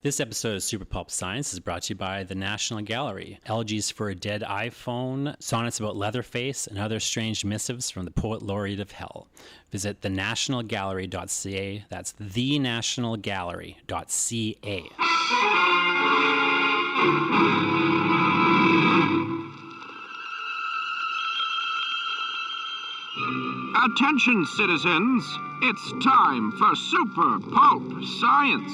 This episode of Super Pulp Science is brought to you by the National Gallery. Elegies for a Dead iPhone, sonnets about Leatherface, and other strange missives from the poet laureate of hell. Visit thenationalgallery.ca. That's thenationalgallery.ca. Attention, citizens. It's time for Super Pulp Science.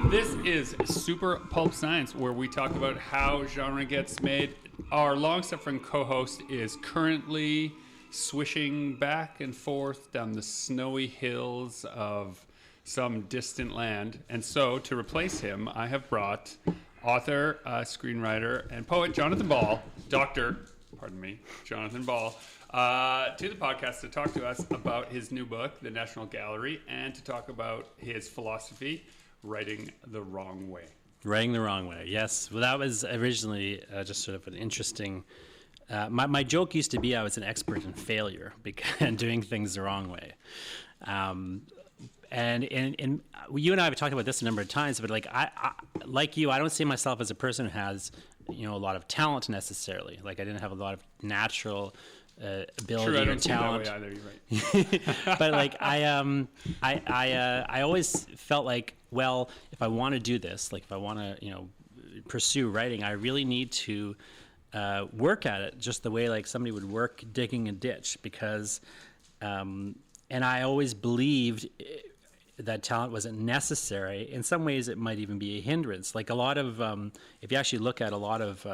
This is Super Pulp Science, where we talk about how genre gets made. Our long-suffering co-host is currently swishing back and forth down the snowy hills of some distant land. And so, to replace him, I have brought author, screenwriter, and poet Jonathan Ball, Jonathan Ball, to the podcast to talk to us about his new book, The National Gallery, and to talk about his philosophy, Writing the Wrong Way. Writing the Wrong Way, yes. Well, that was originally just sort of an interesting... my joke used to be I was an expert in failure and doing things the wrong way. And you and I have talked about this a number of times, but I like you, I don't see myself as a person who has, a lot of talent necessarily. Like I didn't have a lot of natural ability True, I or don't talent. See that way either. You're right. But like I always felt like, well, if I want to do this, like if I want to, pursue writing, I really need to work at it just the way like somebody would work digging a ditch, because, and I always believed that talent wasn't necessary. In some ways, it might even be a hindrance. Like a lot of, if you actually look at a lot of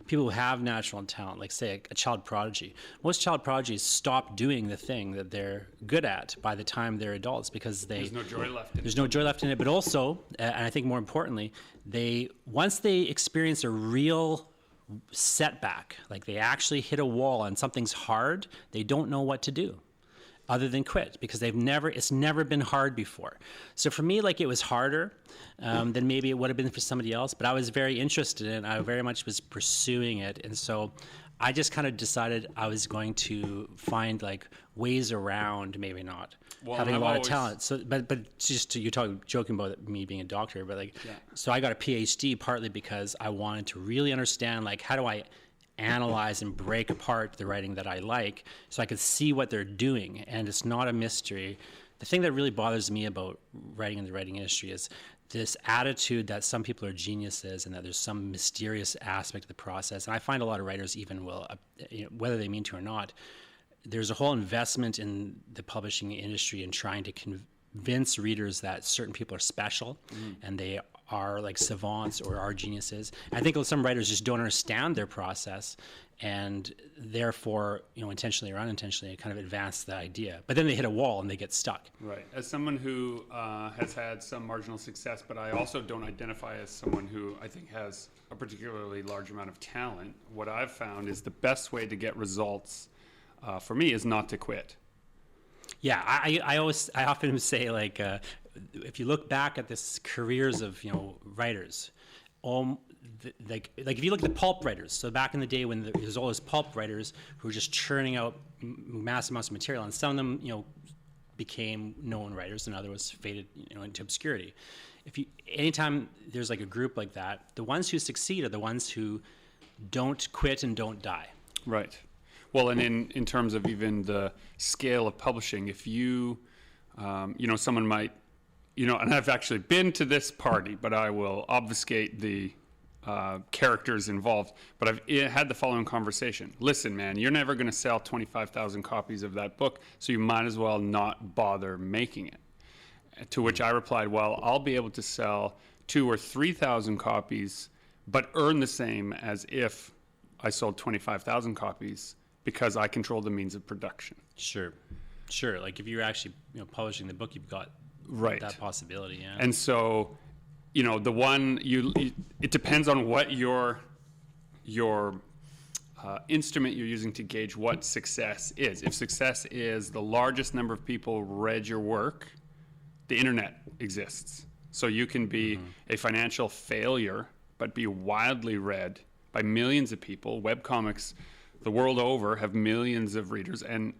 people who have natural talent, like say a child prodigy, most child prodigies stop doing the thing that they're good at by the time they're adults because there's no joy left in it. There's no joy left in it. But also, and I think more importantly, once they experience a real setback, like they actually hit a wall and something's hard, they don't know what to do other than quit, because it's never been hard before. So for me, like it was harder than maybe it would have been for somebody else, but I was very interested in it. I very much was pursuing it. And so I just kind of decided I was going to find like ways around, maybe not having a lot of talent. So, but just you're joking about me being a doctor, but like, yeah. So I got a PhD partly because I wanted to really understand, like, how do I analyze and break apart the writing that I like so I could see what they're doing. And it's not a mystery. The thing that really bothers me about writing in the writing industry is this attitude that some people are geniuses and that there's some mysterious aspect of the process. And I find a lot of writers even will, whether they mean to or not, there's a whole investment in the publishing industry in trying to convince readers that certain people are special and they are like savants or are geniuses. I think some writers just don't understand their process and therefore, intentionally or unintentionally kind of advance the idea. But then they hit a wall and they get stuck. Right. As someone who has had some marginal success, but I also don't identify as someone who I think has a particularly large amount of talent, what I've found is the best way to get results for me is not to quit. Yeah, I often say like, if you look back at this careers of writers, like if you look at the pulp writers, so back in the day when there was all those pulp writers who were just churning out massive amounts of material, and some of them became known writers, and others faded into obscurity. Anytime there's like a group like that, the ones who succeed are the ones who don't quit and don't die. Right. Well, and in terms of even the scale of publishing, if you someone might, and I've actually been to this party, but I will obfuscate the characters involved. But I've had the following conversation. Listen, man, you're never going to sell 25,000 copies of that book, so you might as well not bother making it. To which I replied, well, I'll be able to sell 2,000 or 3,000 copies, but earn the same as if I sold 25,000 copies because I control the means of production. Sure. Like if you're actually publishing the book, you've got that possibility. Yeah. And so, the one it depends on what your instrument you're using to gauge what success is. If success is the largest number of people read your work, the internet exists. So you can be a financial failure, but be wildly read by millions of people. Webcomics the world over have millions of readers, and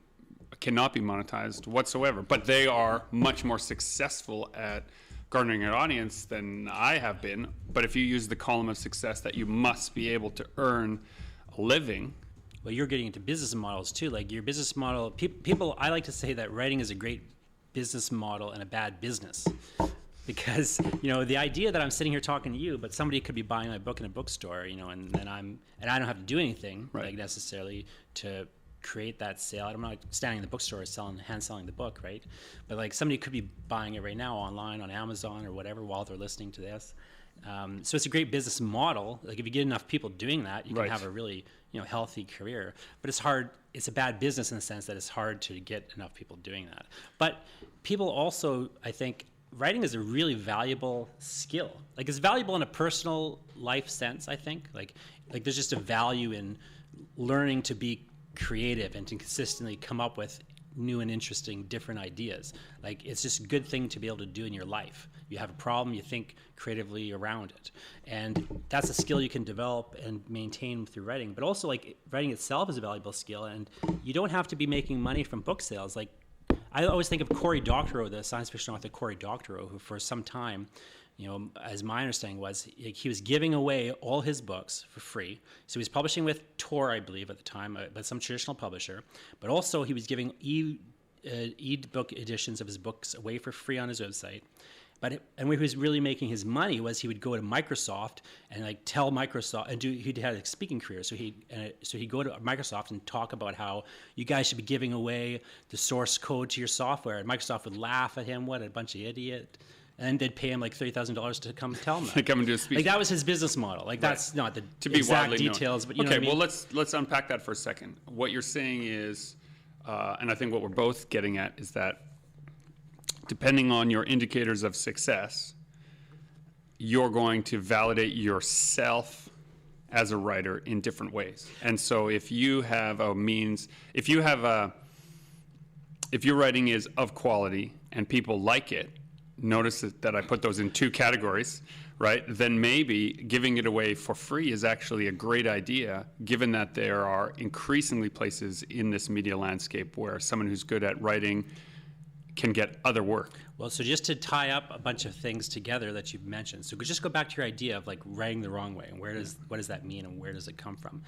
cannot be monetized whatsoever, but they are much more successful at garnering an audience than I have been. But if you use the column of success that you must be able to earn a living. Well, you're getting into business models too. Like your business model, people, I like to say that writing is a great business model and a bad business. Because, the idea that I'm sitting here talking to you, but somebody could be buying my book in a bookstore, and I don't have to do anything, right, like necessarily to create that sale. I'm not standing in the bookstore hand selling the book, right? But like somebody could be buying it right now online on Amazon or whatever while they're listening to this. So it's a great business model. Like if you get enough people doing that, you can right, have a really healthy career. But it's hard. It's a bad business in the sense that it's hard to get enough people doing that. But people also, I think, writing is a really valuable skill. Like it's valuable in a personal life sense, I think. Like there's just a value in learning to be creative and to consistently come up with new and interesting different ideas. Like it's just a good thing to be able to do in your life. You have a problem, you think creatively around it. And that's a skill you can develop and maintain through writing. But also like writing itself is a valuable skill, and you don't have to be making money from book sales. Like I always think of Cory Doctorow, the science fiction author Cory Doctorow, who for some time, as my understanding was, he was giving away all his books for free. So he was publishing with Tor, I believe, at the time, but some traditional publisher. But also he was giving e-book editions of his books away for free on his website. And where he was really making his money was he would go to Microsoft and like tell Microsoft, and he had a speaking career. So he'd go to Microsoft and talk about how you guys should be giving away the source code to your software. And Microsoft would laugh at him, what a bunch of idiot. And then they'd pay him like $30,000 to come tell him that. To come and do a speech. Like that was his business model. Like that's not the exact details, but you know what I mean? Well, let's unpack that for a second. What you're saying is, and I think what we're both getting at is that depending on your indicators of success, you're going to validate yourself as a writer in different ways. And so if you have if your writing is of quality and people like it, notice that I put those in two categories, right? Then maybe giving it away for free is actually a great idea, given that there are increasingly places in this media landscape where someone who's good at writing can get other work. Well, so just to tie up a bunch of things together that you've mentioned, so just go back to your idea of like writing the wrong way, and what does that mean, and where does it come from?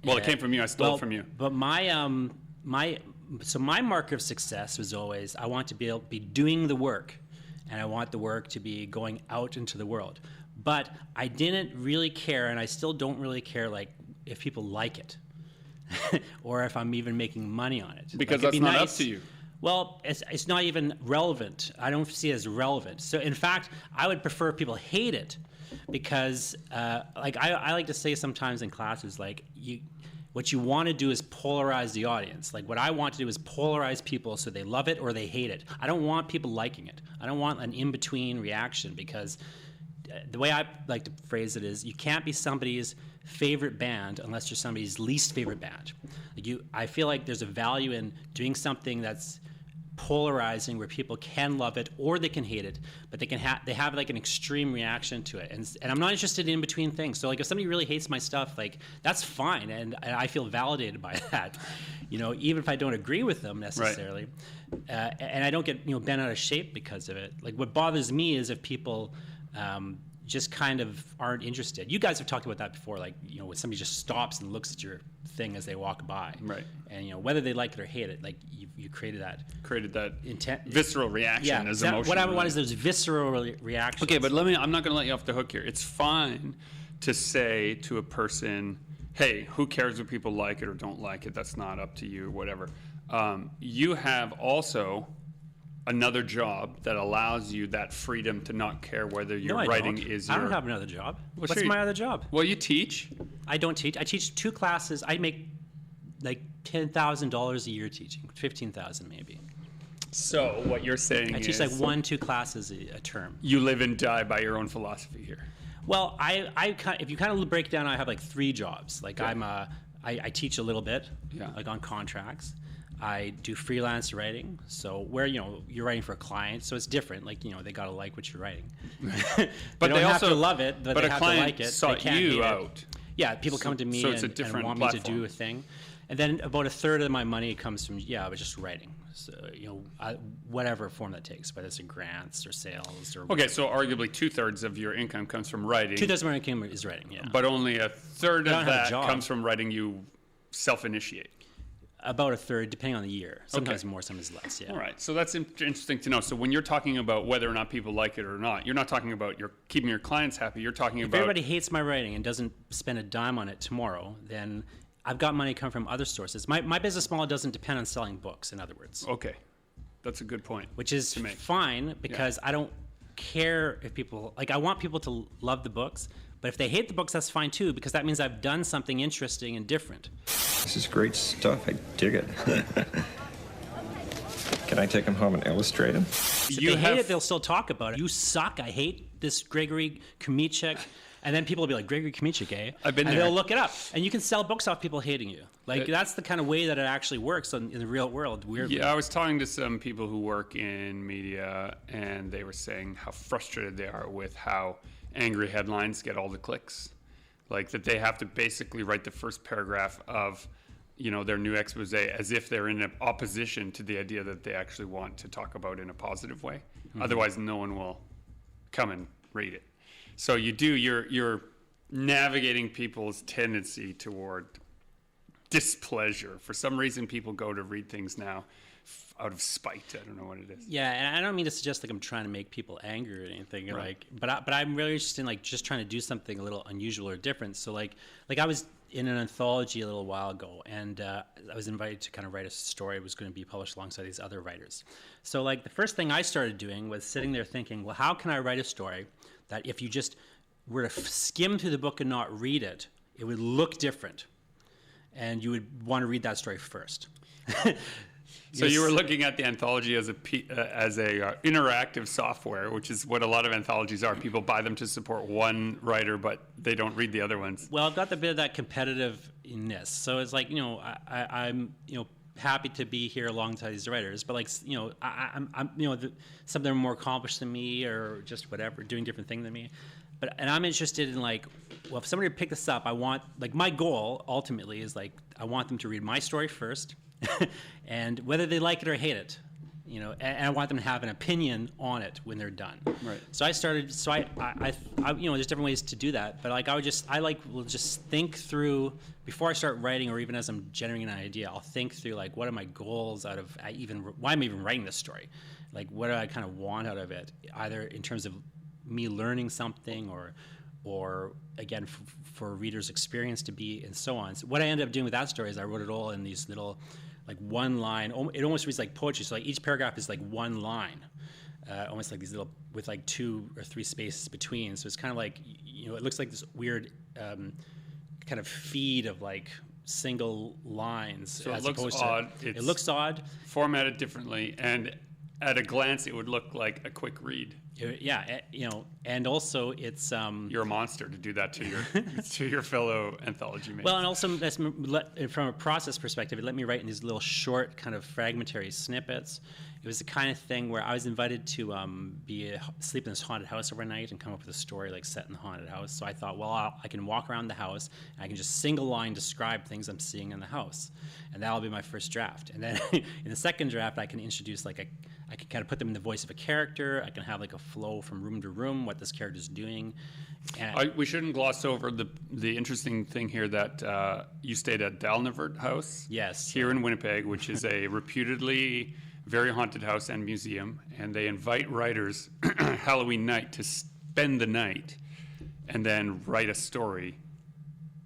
Well, it came from you. I stole it from you. But my marker of success was always I want to be able to be doing the work, and I want the work to be going out into the world. But I didn't really care, and I still don't really care, like if people like it, or if I'm even making money on it. Because like, that's not up to you. Well, it's not even relevant. I don't see it as relevant. So, in fact, I would prefer if people hate it, because, like, I like to say sometimes in classes, like, what you want to do is polarize the audience. Like, what I want to do is polarize people so they love it or they hate it. I don't want people liking it. I don't want an in-between reaction, because the way I like to phrase it is you can't be somebody's favorite band unless you're somebody's least favorite band. Like I feel like there's a value in doing something that's polarizing, where people can love it or they can hate it, but they have like an extreme reaction to it. And I'm not interested in between things. So like if somebody really hates my stuff, like that's fine, and I feel validated by that. Even if I don't agree with them necessarily, right. And I don't get bent out of shape because of it. Like what bothers me is if people just kind of aren't interested. You guys have talked about that before, like, when somebody just stops and looks at your thing as they walk by. Right. And, whether they like it or hate it, like, you created that visceral reaction as emotion. What I want is those visceral reactions. Okay, but I'm not going to let you off the hook here. It's fine to say to a person, hey, who cares if people like it or don't like it? That's not up to you, or whatever. You have also another job that allows you that freedom to not care whether your writing is your... I don't have another job. Well, What's my other job? Well, you teach. I don't teach. I teach 2 classes. I make like $10,000 a year teaching, $15,000 maybe. So what you're saying is... I teach like 1-2 classes a term. You live and die by your own philosophy here. Well, if you kind of break it down, I have like 3 jobs. Like I teach a little bit, like on contracts. I do freelance writing, so where you're writing for a client, so it's different. Like they gotta like what you're writing, but they don't have to love it, but they have to like it. Sought they can't you hate out. It. Yeah, people come to me and want me to do a thing, And then about a third of my money comes from, I was just writing. So, whatever form that takes, whether it's in grants or sales or. Okay, so arguably 2/3 of your income comes from writing. 2/3 of my income is writing, yeah. But only a third I of don't have a that job. comes from writing you self-initiate. About a third, depending on the year. Sometimes more, sometimes less, yeah. All right, so that's interesting to know. So when you're talking about whether or not people like it or not, you're not talking about you're keeping your clients happy. You're talking If about everybody hates my writing and doesn't spend a dime on it tomorrow, then I've got money coming from other sources. My business model doesn't depend on selling books, in other words. Okay, that's a good point. Which is to make. fine, because I don't care if people, I want people to love the books, but if they hate the books, that's fine too, because that means I've done something interesting and different. This is great stuff. I dig it. Can I take them home and illustrate them? If they hate it, they'll still talk about it. You suck. I hate this Gregory Komichek. And then people will be like, Gregory Komichek, eh? I've been and there. they'll look it up. And you can sell books off people hating you. That's the kind of way that it actually works in the real world, weirdly. Yeah, I was talking to some people who work in media, and they were saying how frustrated they are with how angry headlines get all the clicks. Like that they have to basically write the first paragraph of, their new expose as if they're in opposition to the idea that they actually want to talk about in a positive way. Mm-hmm. Otherwise, no one will come and read it. So you're navigating people's tendency toward displeasure. For some reason, people go to read things now out of spite. I don't know what it is. Yeah, and I don't mean to suggest I'm trying to make people angry or anything. Right. But I'm really interested in just trying to do something a little unusual or different. So I was in an anthology a little while ago, and I was invited to kind of write a story. It was going to be published alongside these other writers. So the first thing I started doing was sitting there thinking, well, how can I write a story that if you just were to skim through the book and not read it, it would look different, and you would want to read that story first. So you were looking at the anthology as a interactive software, which is what a lot of anthologies are. People buy them to support one writer, but they don't read the other ones. Well, I've got the bit of that competitiveness. So it's I'm happy to be here alongside these writers, but some of them are more accomplished than me or just whatever, doing different things than me. And I'm interested in if somebody would pick this up, I want my goal ultimately is I want them to read my story first. And whether they like it or hate it, and I want them to have an opinion on it when they're done. Right. So I started. So I there's different ways to do that. But will just think through before I start writing, or even as I'm generating an idea, I'll think through what are my goals out of why am I even writing this story? What do I kind of want out of it? Either in terms of me learning something, or again for a reader's experience to be, and so on. So what I ended up doing with that story is I wrote it all in these little one line. It almost reads like poetry. So each paragraph is one line, almost like these little with 2 or 3 spaces between. So it's kind of it looks like this weird kind of feed of single lines. So it looks odd. It looks odd. Formatted differently, and at a glance, it would look like a quick read. Yeah, and also it's you're a monster to do that to your fellow anthology mates. Well, and also from a process perspective, it let me write in these little short kind of fragmentary snippets. It was the kind of thing where I was invited to sleep in this haunted house overnight and come up with a story set in the haunted house. So I thought, well, I can walk around the house and I can just single line describe things I'm seeing in the house, and that'll be my first draft. And then in the second draft, I can introduce I can kind of put them in the voice of a character. I can have a flow from room to room, what this character's doing. We shouldn't gloss over the interesting thing here that you stayed at Dalnevert House. Yes. Here in Winnipeg, which is a reputedly very haunted house and museum, and they invite writers Halloween night to spend the night and then write a story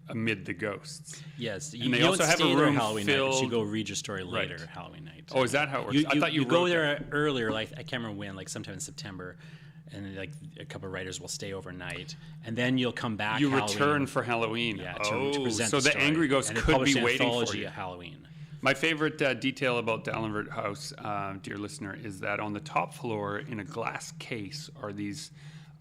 amid the ghosts. Yes, and they also have a room Halloween filled. Night. You go read your story later, Right. Halloween night. Oh, is that how it works? I thought you go wrote there that. earlier. I can't remember when. Sometime in September, and a couple of writers will stay overnight, and then you'll come back. You Halloween. return for Halloween. Yeah, oh, to present so the story. Angry Ghost And they could publish be an waiting for anthology you. at Halloween. My favorite detail about Dalnevert House, dear listener, is that on the top floor in a glass case are these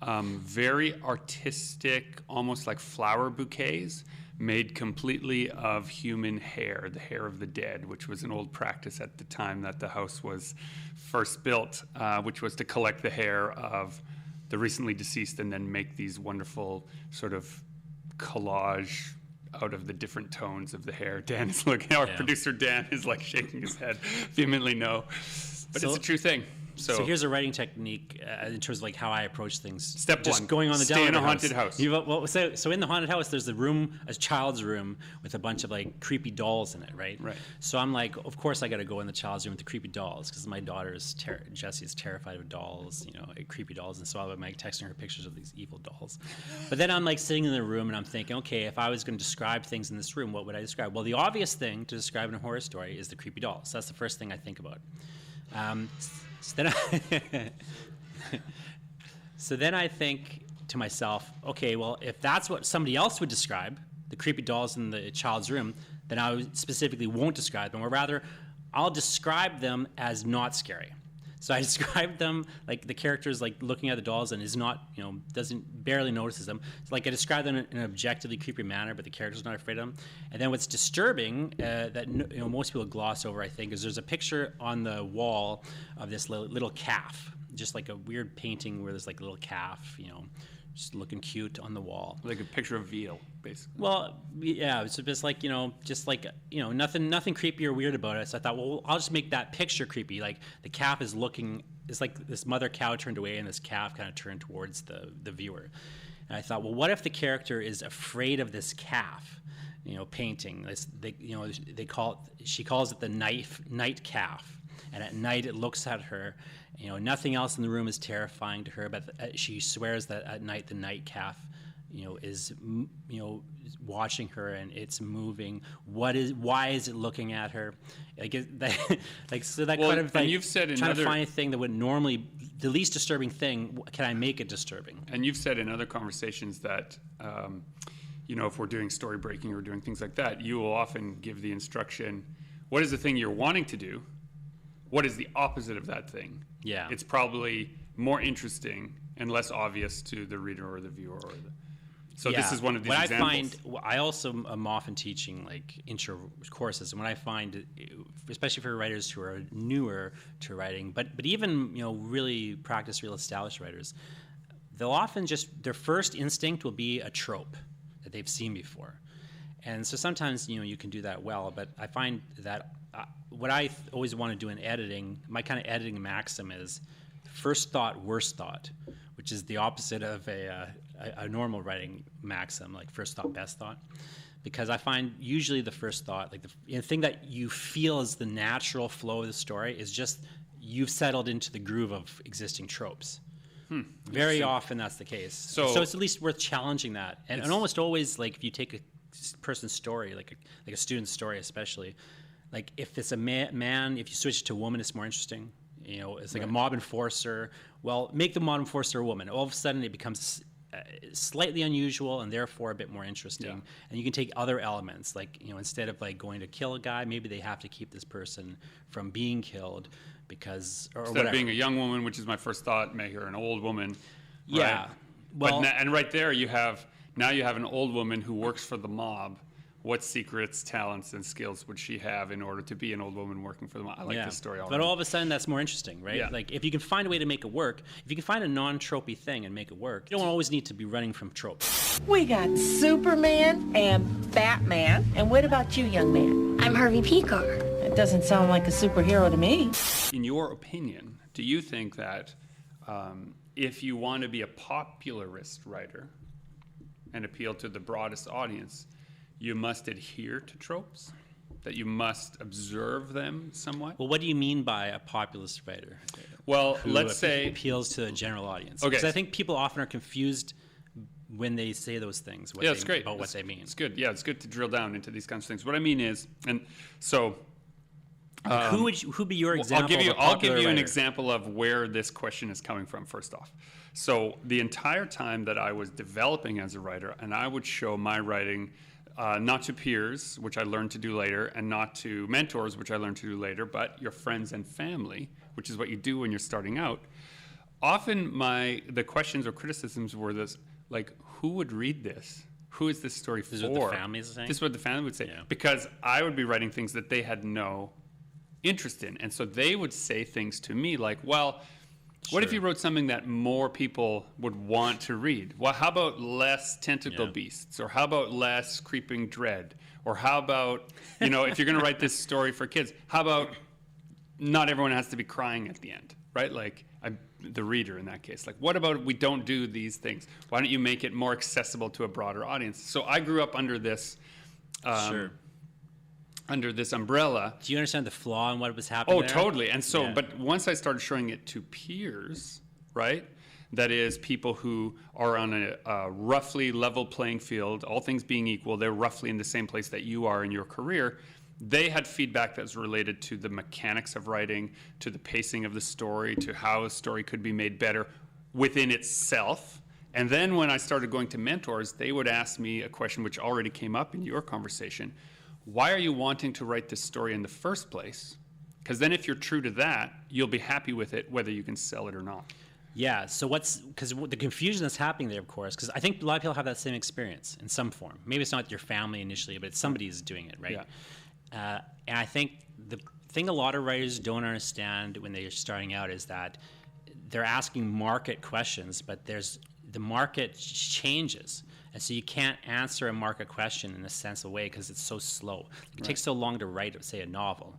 very artistic, almost like flower bouquets made completely of human hair, the hair of the dead, which was an old practice at the time that the house was first built, which was to collect the hair of the recently deceased and then make these wonderful sort of collage out of the different tones of the hair. Dan is looking, our producer Dan is like shaking his head vehemently no. But it's a true thing. So here's a writing technique in terms of like how I approach things. Step just one, going on the stay in a haunted house. So in the haunted house, there's a child's room with a bunch of like creepy dolls in it, right? Right. So I'm like, of course I got to go in the child's room with the creepy dolls because my daughter Jessie is terrified of dolls, creepy dolls, and so I'm like texting her pictures of these evil dolls. But then I'm like sitting in the room and I'm thinking, okay, if I was going to describe things in this room, what would I describe? Well, the obvious thing to describe in a horror story is the creepy dolls. That's the first thing I think about. So then I think to myself, okay, well, if that's what somebody else would describe, the creepy dolls in the child's room, then I specifically won't describe them, or rather, I'll describe them as not scary. So I describe them like the character's like looking at the dolls and is not, barely notices them. It's like I describe them in an objectively creepy manner, but the character's not afraid of them. And then what's disturbing that most people gloss over, I think, is there's a picture on the wall of this little calf, just like a weird painting where there's like a little calf, just looking cute on the wall. Like a picture of veal, basically. Well, yeah, it's just like, nothing creepy or weird about it. So I thought, well, I'll just make that picture creepy. Like the calf is looking, it's like this mother cow turned away and this calf kind of turned towards the viewer. And I thought, well, what if the character is afraid of this calf, painting? She calls it the night calf. And at night it looks at her. Nothing else in the room is terrifying to her, but she swears that at night the night calf, is watching her and it's moving. Why is it looking at her? Kind of like you've said in trying to find a thing that would normally, the least disturbing thing, can I make it disturbing? And you've said in other conversations that, if we're doing story breaking or doing things like that, you will often give the instruction, what is the thing you're wanting to do? What is the opposite of that thing? Yeah. It's probably more interesting and less obvious to the reader or the viewer. This is one of these examples. I also am often teaching like intro courses, and when I find, especially for writers who are newer to writing, but even really practiced, real established writers, they'll often their first instinct will be a trope that they've seen before, and so sometimes you can do that well. But I find that what I always want to do in editing, my kind of editing maxim is first thought, worst thought, which is the opposite of a normal writing maxim, like first thought, best thought. Because I find usually the first thought, like the thing that you feel is the natural flow of the story, is just you've settled into the groove of existing tropes. Very often that's the case. So it's at least worth challenging that. And almost always, like if you take a person's story, like a student's story especially, like if it's a man, if you switch it to a woman, it's more interesting. It's like a mob enforcer. Well, make the mob enforcer a woman. All of a sudden, it becomes slightly unusual and therefore a bit more interesting. Yeah. And you can take other elements, like instead of like going to kill a guy, maybe they have to keep this person from being killed because or instead whatever. of being a young woman, which is my first thought, make her an old woman. Yeah. Right? Well, and right there, you have an old woman who works for the mob. What secrets, talents, and skills would she have in order to be an old woman working for them? I like this story already. But all of a sudden, that's more interesting, right? Yeah. Like, if you can find a way to make it work, if you can find a non-tropey thing and make it work, you don't always need to be running from tropes. We got Superman and Batman. And what about you, young man? I'm Harvey Pekar. That doesn't sound like a superhero to me. In your opinion, do you think that if you want to be a popularist writer and appeal to the broadest audience, you must adhere to tropes? That you must observe them somewhat? Well, what do you mean by a populist writer? Well, let's say appeals to a general audience. Okay. Because I think people often are confused when they say those things. That's great. About what they mean. It's good. Yeah, it's good to drill down into these kinds of things. What I mean is, and so who'd be your example? I'll give you an writer? example of where this question is coming from. First off, so the entire time that I was developing as a writer, and I would show my writing. Not to peers, which I learned to do later, and not to mentors, which I learned to do later, but your friends and family, which is what you do when you're starting out. Often the questions or criticisms were this, like, who would read this? Who is this story for? This is what the families are saying? This is what the family would say. Yeah. Because I would be writing things that they had no interest in. And so they would say things to me like, well, What if you wrote something that more people would want to read? Well, how about less tentacle beasts? Or how about less creeping dread? Or how about, if you're going to write this story for kids, how about not everyone has to be crying at the end, right? Like the reader in that case. Like, what about we don't do these things? Why don't you make it more accessible to a broader audience? So I grew up under this under this umbrella. Do you understand the flaw in what was happening there? Totally. And so, but once I started showing it to peers, right? That is, people who are on a roughly level playing field, all things being equal, they're roughly in the same place that you are in your career. They had feedback that was related to the mechanics of writing, to the pacing of the story, to how a story could be made better within itself. And then when I started going to mentors, they would ask me a question which already came up in your conversation. Why are you wanting to write this story in the first place? Because then if you're true to that, you'll be happy with it whether you can sell it or not. Yeah, so because the confusion that's happening there, of course, because I think a lot of people have that same experience in some form. Maybe it's not your family initially, but it's somebody's doing it, right? Yeah. And I think the thing a lot of writers don't understand when they're starting out is that they're asking market questions, but the market changes. And so you can't answer a market question in a sensible way because it's so slow. It takes so long to write, say, a novel,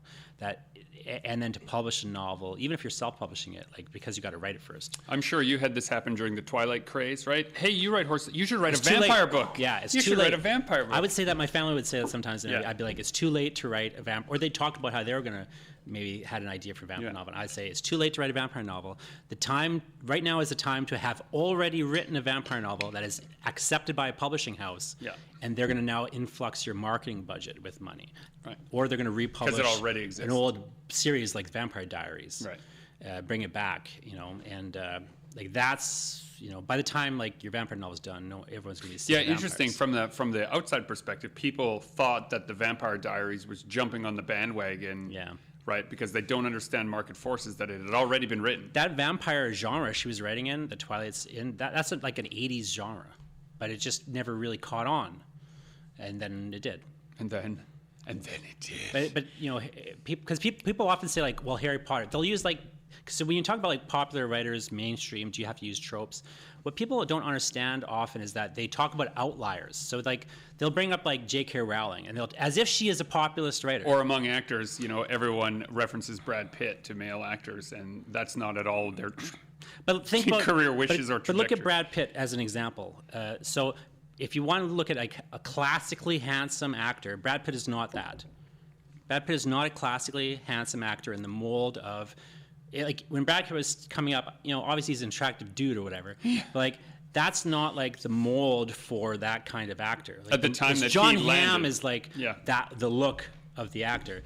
and then to publish a novel, even if you're self-publishing it, like because you got to write it first. I'm sure you had this happen during the Twilight craze, right? Hey, you write horses. You should write a vampire book. Yeah, it's you too should late. write a vampire book. I would say that my family would say that sometimes, and Yeah. I'd be like, it's too late to write a vampire. Or they talked about how they were gonna maybe had an idea for a vampire novel. And I'd say it's too late to write a vampire novel. The time right now is the time to have already written a vampire novel that is accepted by a publishing house. Yeah. And they're gonna now influx your marketing budget with money. Right. Or they're gonna republish 'Cause it already exists. an old series like Vampire Diaries. Right. Bring it back, and like that's. By the time like your vampire novel's done, everyone's gonna be seeing vampires. Interesting. From the outside perspective, people thought that the Vampire Diaries was jumping on the bandwagon. Yeah. Right, because they don't understand market forces that it had already been written. That vampire genre she was writing in, the Twilight's in, that's like an 80s genre, but it just never really caught on, and then it did. And then it did. But because people often say like, well, Harry Potter, they'll use like, so when you talk about like popular writers, mainstream, do you have to use tropes? What people don't understand often is that they talk about outliers. So like they'll bring up like J.K. Rowling, and they'll as if she is a populist writer. Or among actors, everyone references Brad Pitt to male actors, and that's not at all their but think about career wishes or But look at trajectory. Brad Pitt as an example. So if you want to look at like a classically handsome actor, Brad Pitt is not that. Brad Pitt is not a classically handsome actor in the mold of, like when Brad Pitt was coming up, obviously he's an attractive dude or whatever, but like that's not like the mold for that kind of actor. Like, At the time that John he Hamm landed. is like Yeah. the look of the actor.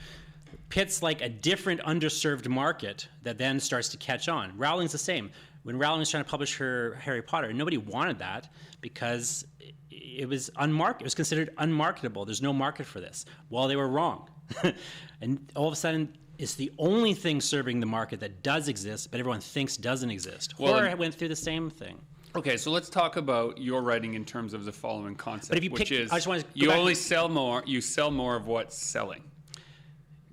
Pitt's like a different underserved market that then starts to catch on. Rowling's the same. When Rowling was trying to publish her Harry Potter, nobody wanted that because it was unmarked. It was considered unmarketable. There's no market for this. Well, they were wrong. And all of a sudden, it's the only thing serving the market that does exist, but everyone thinks doesn't exist. Well, Horror went through the same thing. Okay, so let's talk about your writing in terms of the following concept, But if you which pick- is I just wanna go you back- only sell more. You sell more of what's selling.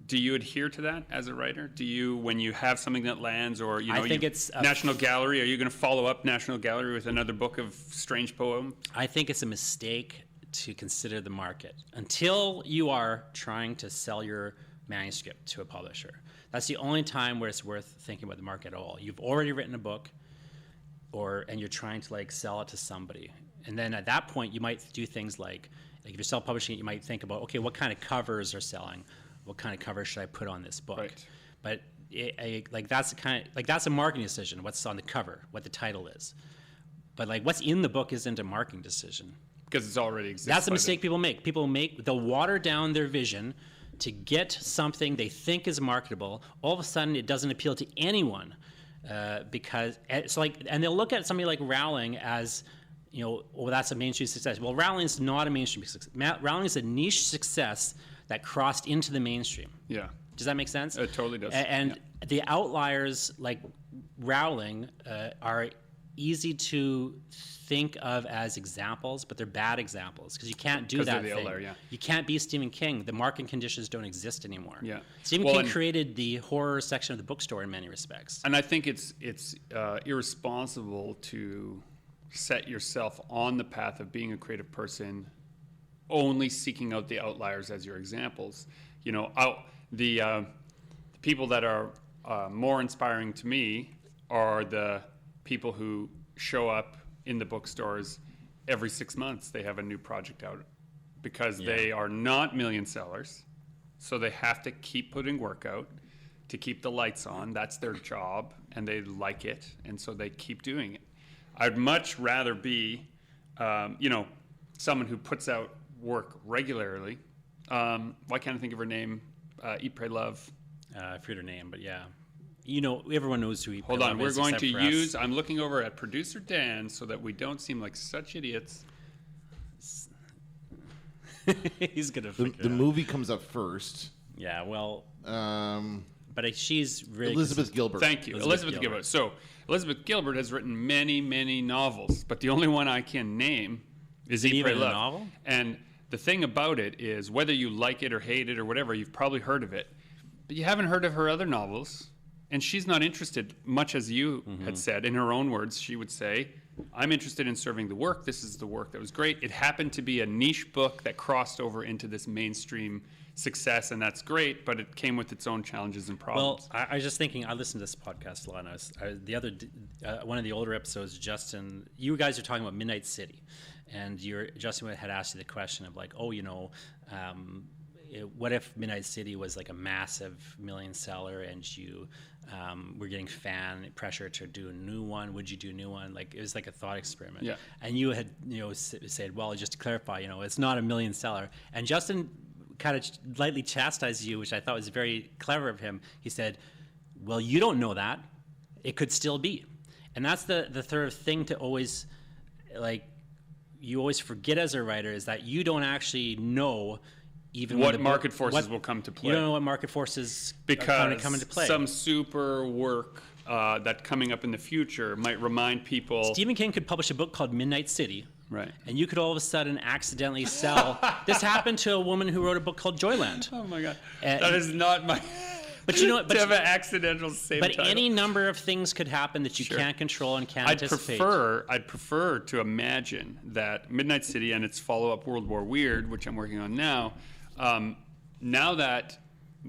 Do you adhere to that as a writer? Do you, when you have something that lands, or I think it's a National Gallery? Are you going to follow up National Gallery with another book of strange poem? I think it's a mistake to consider the market until you are trying to sell your manuscript to a publisher. That's the only time where it's worth thinking about the market at all. You've already written a book, and you're trying to like sell it to somebody, and then at that point you might do things like if you're self-publishing it, you might think about, okay, what kind of covers are selling? What kind of cover should I put on this book? Right. But that's a marketing decision. What's on the cover? What the title is? But like what's in the book isn't a marketing decision. Because it's already exists. That's a by mistake people make. They'll water down their vision to get something they think is marketable. All of a sudden, it doesn't appeal to anyone because it's like, and they'll look at somebody like Rowling as, well, that's a mainstream success. Well, Rowling's not a mainstream success. Rowling is a niche success that crossed into the mainstream. Yeah. Does that make sense? It totally does. And the outliers like Rowling are easy to think of as examples, but they're bad examples because you can't do that thing. You can't be Stephen King. The market conditions don't exist anymore. Yeah. Stephen King created the horror section of the bookstore in many respects. And I think it's irresponsible to set yourself on the path of being a creative person only seeking out the outliers as your examples. You know, the people that are more inspiring to me are the people who show up in the bookstores every 6 months. They have a new project out because they are not million sellers. So they have to keep putting work out to keep the lights on. That's their job, and they like it, and so they keep doing it. I'd much rather be, someone who puts out work regularly. Why can't I think of her name? Eat, Pray, Love. I forget her name, but yeah. You know, everyone knows who Eat, Pray, Hold Love on, we're is, going to except for use, us. I'm looking over at producer Dan so that we don't seem like such idiots. He's going to figure The it out. movie comes up first. Yeah, well, but she's really... Elizabeth Gilbert. Thank you, Elizabeth Gilbert. So Elizabeth Gilbert has written many, many novels, but the only one I can name is it Eat, Pray, even a Love. novel? And the thing about it is, whether you like it or hate it or whatever, you've probably heard of it, but you haven't heard of her other novels. And she's not interested, much as you had said. In her own words, she would say, I'm interested in serving the work. This is the work that was great. It happened to be a niche book that crossed over into this mainstream success, and that's great, but it came with its own challenges and problems. Well, I was just thinking, I listened to this podcast a lot, and one of the older episodes, Justin, you guys are talking about Midnight City, and Justin had asked you the question of like, what if Midnight City was like a massive million seller and you were getting fan pressure to do a new one? Would you do a new one? Like, it was like a thought experiment. Yeah. And you had, said, well, just to clarify, it's not a million seller. And Justin kind of lightly chastised you, which I thought was very clever of him. He said, well, you don't know that. It could still be. And that's the third thing to always, you always forget as a writer, is that you don't actually know even what market forces will come to play. You don't know what market forces because are going to come into play. Some super work that coming up in the future might remind people. Stephen King could publish a book called Midnight City. Right. And you could all of a sudden accidentally sell. This happened to a woman who wrote a book called Joyland. Oh my God. That is not my. But you know what? To have an accidental same But title. any number of things could happen that you can't control and can't anticipate. I'd prefer to imagine that Midnight City and its follow-up World War Weird, which I'm working on now,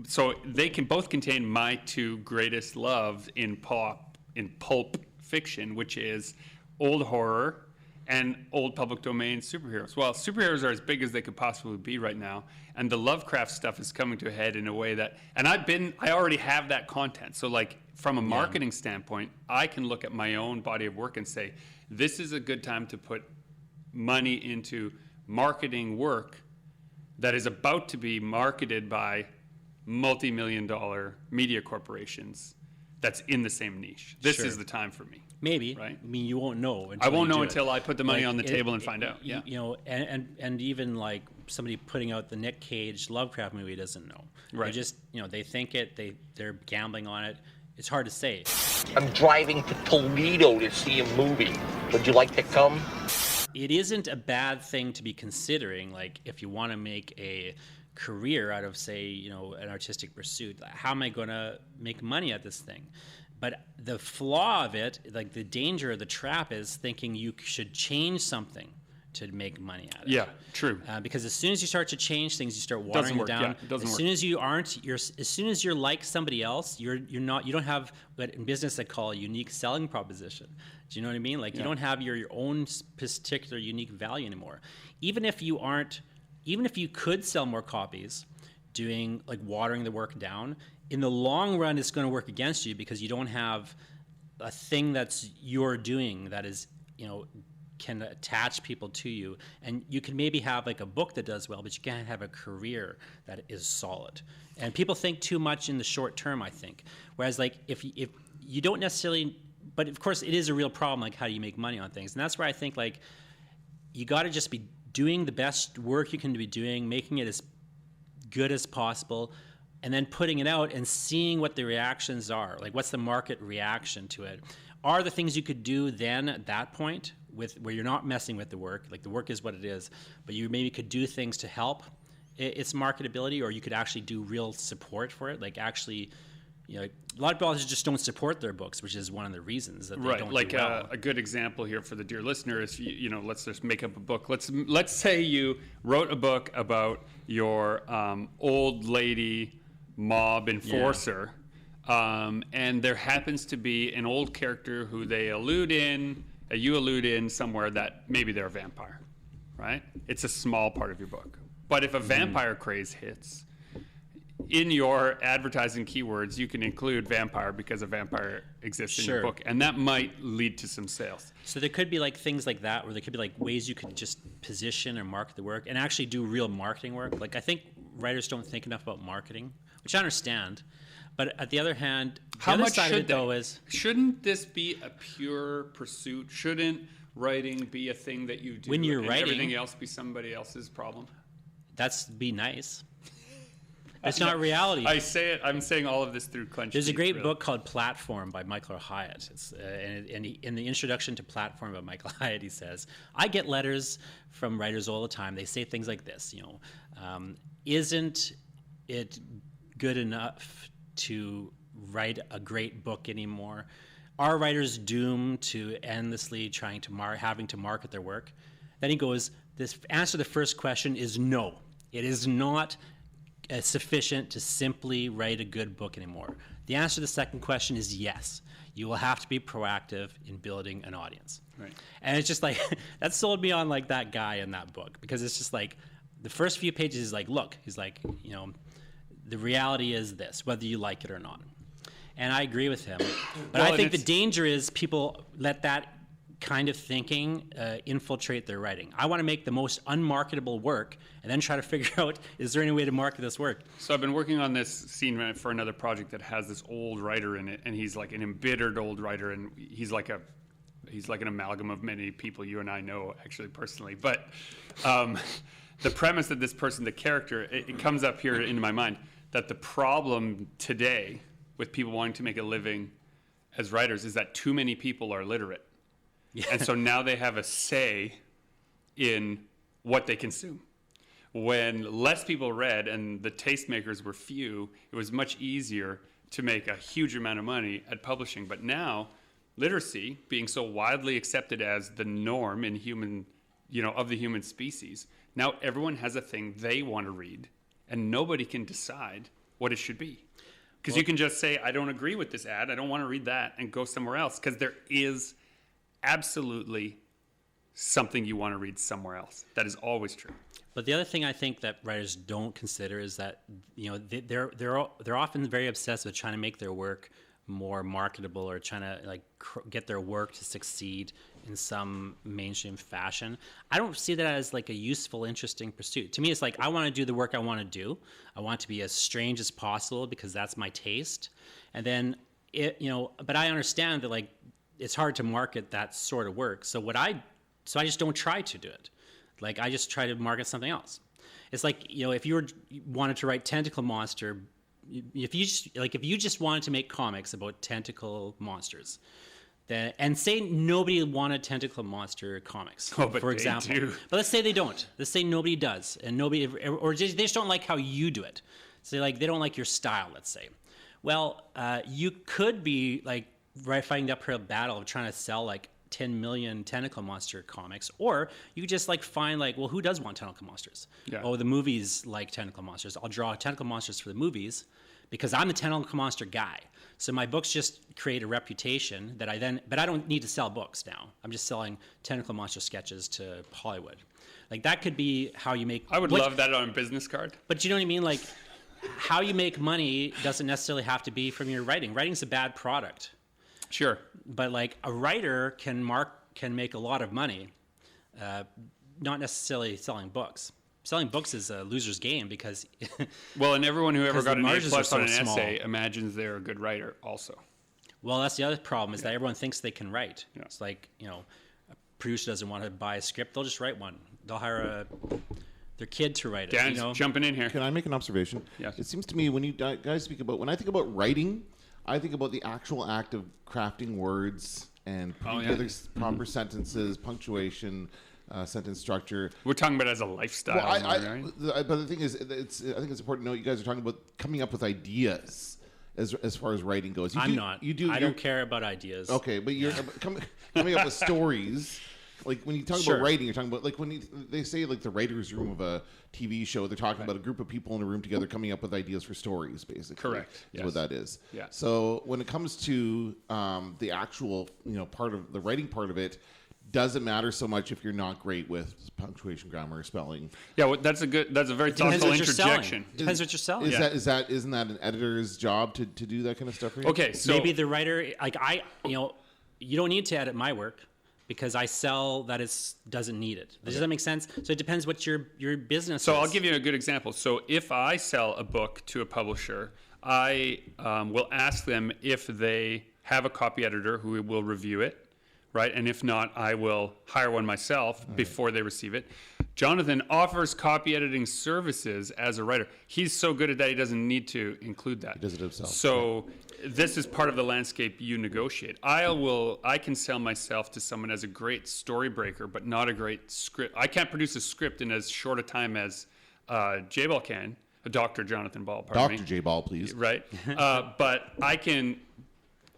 so they can both contain my two greatest loves in pulp fiction, which is old horror and old public domain superheroes. Well, superheroes are as big as they could possibly be right now, and the Lovecraft stuff is coming to a head in a way that, and I already have that content. So like from a marketing standpoint, I can look at my own body of work and say, this is a good time to put money into marketing work that is about to be marketed by multi-million-dollar media corporations that's in the same niche. This is the time for me. Maybe. Right? I mean, you won't know. I won't know until I put the money on the table and find out. Yeah. And even like somebody putting out the Nick Cage Lovecraft movie doesn't know. Right. They just, they think it, they're gambling on it. It's hard to say. I'm driving to Toledo to see a movie. Would you like to come? It isn't a bad thing to be considering, like, if you want to make a career out of, say, an artistic pursuit, how am I going to make money at this thing? But the flaw of it, like the danger, the trap is thinking you should change something to make money at it. Yeah, true. Because as soon as you start to change things, you start watering work, down. yeah, it doesn't as work. soon as you aren't, as soon as you're like somebody else, you don't have what in business they call a unique selling proposition. Do you know what I mean? Like you don't have your own particular unique value anymore. Even if you could sell more copies, doing like watering the work down, in the long run, it's going to work against you because you don't have a thing that's you're doing that is, can attach people to you. And you can maybe have like a book that does well, but you can't have a career that is solid. And people think too much in the short term, I think. Whereas like if you don't necessarily, but of course it is a real problem, like how do you make money on things? And that's where I think like you got to just be doing the best work you can be doing, making it as good as possible, and then putting it out and seeing what the reactions are. Like, what's the market reaction to it? are the things you could do then at that point where you're not messing with the work, like the work is what it is, but you maybe could do things to help its marketability, or you could actually do real support for it, like actually, a lot of authors just don't support their books, which is one of the reasons that they don't like do well. a good example here for the dear listener is, let's just make up a book. Let's say you wrote a book about your old lady mob enforcer, and there happens to be an old character who you allude in somewhere that maybe they're a vampire, right? It's a small part of your book. But if a vampire craze hits, in your advertising keywords, you can include vampire because a vampire exists in your book, and that might lead to some sales. So there could be like things like that, where there could be like ways you could just position or market the work and actually do real marketing work. Like I think writers don't think enough about marketing, which I understand. But at the other hand, the other side of it though is, shouldn't this be a pure pursuit? Shouldn't writing be a thing that you do when you're and writing, everything else be somebody else's problem? That's be nice. It's not reality. I say it. I'm saying all of this through clenched There's a teeth, great really. book called Platform by Michael Hyatt. It's, in the introduction to Platform by Michael Hyatt, he says, I get letters from writers all the time. They say things like this, isn't it good enough to write a great book anymore? Are writers doomed to endlessly trying to having to market their work? Then he goes, this answer to the first question is no. It is not sufficient to simply write a good book anymore. The answer to the second question is yes. You will have to be proactive in building an audience. Right. And it's just like, that sold me on like that guy in that book, because it's just like, the first few pages is like, look, he's like, the reality is this, whether you like it or not. And I agree with him. But I think the danger is people let that kind of thinking infiltrate their writing. I want to make the most unmarketable work and then try to figure out, is there any way to market this work? So I've been working on this scene for another project that has this old writer in it, and he's like an embittered old writer, and he's like an amalgam of many people you and I know actually personally. But the premise of this person, the character, it comes up here into my mind that the problem today with people wanting to make a living as writers is that too many people are literate. Yeah. And so now they have a say in what they consume. When less people read and the tastemakers were few, it was much easier to make a huge amount of money at publishing. But now, literacy being so widely accepted as the norm in of the human species, now everyone has a thing they want to read, and nobody can decide what it should be. Because you can just say, I don't agree with this ad, I don't want to read that, and go somewhere else, because there is absolutely something you want to read somewhere else. That is always true. But the other thing I think that writers don't consider is that they're often very obsessed with trying to make their work more marketable, or trying to get their work to succeed in some mainstream fashion. I don't see that as like a useful, interesting pursuit. To me, it's like, I want to do the work I want to do. I want it to be as strange as possible because that's my taste. And then but I understand that like it's hard to market that sort of work. So I just don't try to do it. Like I just try to market something else. It's like, if you wanted to write Tentacle Monster, if you just wanted to make comics about tentacle monsters, and say nobody wanted Tentacle Monster comics, for example. Do. But let's say they don't. Let's say nobody does, and they just don't like how you do it. So they don't like your style, let's say. Well, you could be like fighting the uphill battle of trying to sell like 10 million Tentacle Monster comics, or you could just find who does want Tentacle Monsters? Yeah. Oh, the movies like Tentacle Monsters. I'll draw Tentacle Monsters for the movies because I'm the Tentacle Monster guy. So my books just create a reputation that but I don't need to sell books now. I'm just selling Tentacle Monster sketches to Hollywood. Like that could be how you make. I would love that on a business card. But you know what I mean? Like how you make money doesn't necessarily have to be from your writing. Writing's a bad product. Sure. But a writer can make a lot of money, not necessarily selling books. Selling books is a loser's game because well, and everyone who ever got an A+ on an small. essay imagines they're a good writer also. Well, that's the other problem is that everyone thinks they can write. Yeah. It's like, a producer doesn't want to buy a script, they'll just write one. They'll hire their kid to write it. Dan's jumping in here. Can I make an observation? Yes. It seems to me when you guys speak about, when I think about writing, I think about the actual act of crafting words and putting together proper sentences, punctuation, sentence structure. We're talking about it as a lifestyle. Right? But the thing is, I think it's important to know you guys are talking about coming up with ideas as far as writing goes. I'm not. I don't care about ideas. Okay, but you're coming up with stories. Like when you talk about writing, you're talking about like when they say like the writer's room of a TV show, they're talking about a group of people in a room together coming up with ideas for stories, basically. Correct. Is what that is. Yeah. So when it comes to the actual, part of the writing part of it, doesn't matter so much if you're not great with punctuation, grammar, spelling. Yeah, well, that's a very thoughtful interjection. Depends what you're selling. Isn't that an editor's job to do that kind of stuff for you? Okay, so maybe the writer, you don't need to edit my work because I sell that it doesn't need it. Does that make sense? So it depends what your business is. So I'll give you a good example. So if I sell a book to a publisher, I will ask them if they have a copy editor who will review it. Right, and if not, I will hire one myself before they receive it. Jonathan offers copy editing services as a writer. He's so good at that, he doesn't need to include that. He does it himself. So this is part of the landscape you negotiate. I can sell myself to someone as a great story breaker, but not a great script. I can't produce a script in as short a time as J-Ball can, Dr. Jonathan Ball, pardon me. Dr. J-Ball, please. Right, but I can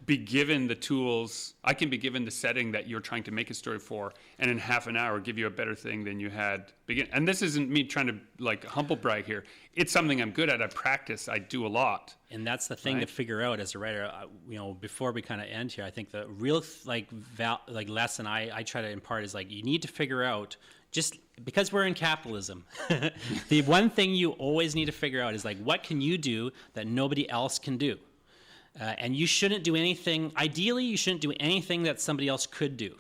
be given the tools, I can be given the setting that you're trying to make a story for, and in half an hour give you a better thing than you had begin. And this isn't me trying to like humble brag here. It's something I'm good at. I practice. I do a lot. And that's the thing to figure out as a writer. Before we kind of end here, I think the real lesson I try to impart is like you need to figure out, just because we're in capitalism, the one thing you always need to figure out is like what can you do that nobody else can do. And you shouldn't do anything. Ideally, you shouldn't do anything that somebody else could do.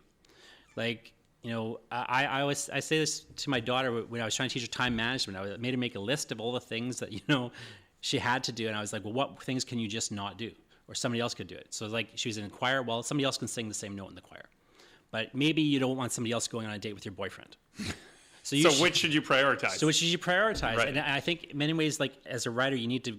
Like, I say this to my daughter when I was trying to teach her time management. I made her make a list of all the things that she had to do, and I was like, well, what things can you just not do, or somebody else could do it? So like she was in a choir. Well, somebody else can sing the same note in the choir, but maybe you don't want somebody else going on a date with your boyfriend. So which should you prioritize? So which should you prioritize? Right. And I think in many ways, like as a writer, you need to.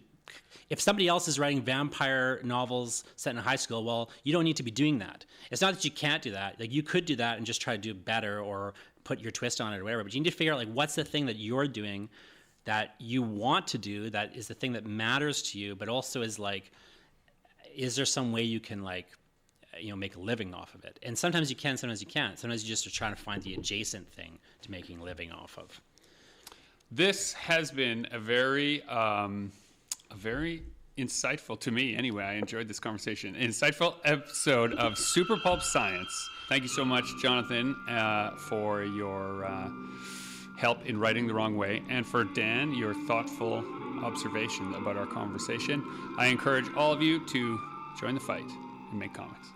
If somebody else is writing vampire novels set in high school, well, you don't need to be doing that. It's not that you can't do that. Like you could do that and just try to do it better or put your twist on it or whatever. But you need to figure out like what's the thing that you're doing that you want to do, that is the thing that matters to you, but also is like, is there some way you can like, make a living off of it? And sometimes you can, sometimes you can't. Sometimes you just are trying to find the adjacent thing to making a living off of. This has been a very insightful, to me anyway, I enjoyed this conversation, insightful episode of Super Pulp Science. Thank you so much, Jonathan, for your help in writing the wrong way, and for Dan, your thoughtful observation about our conversation. I encourage all of you to join the fight and make comics.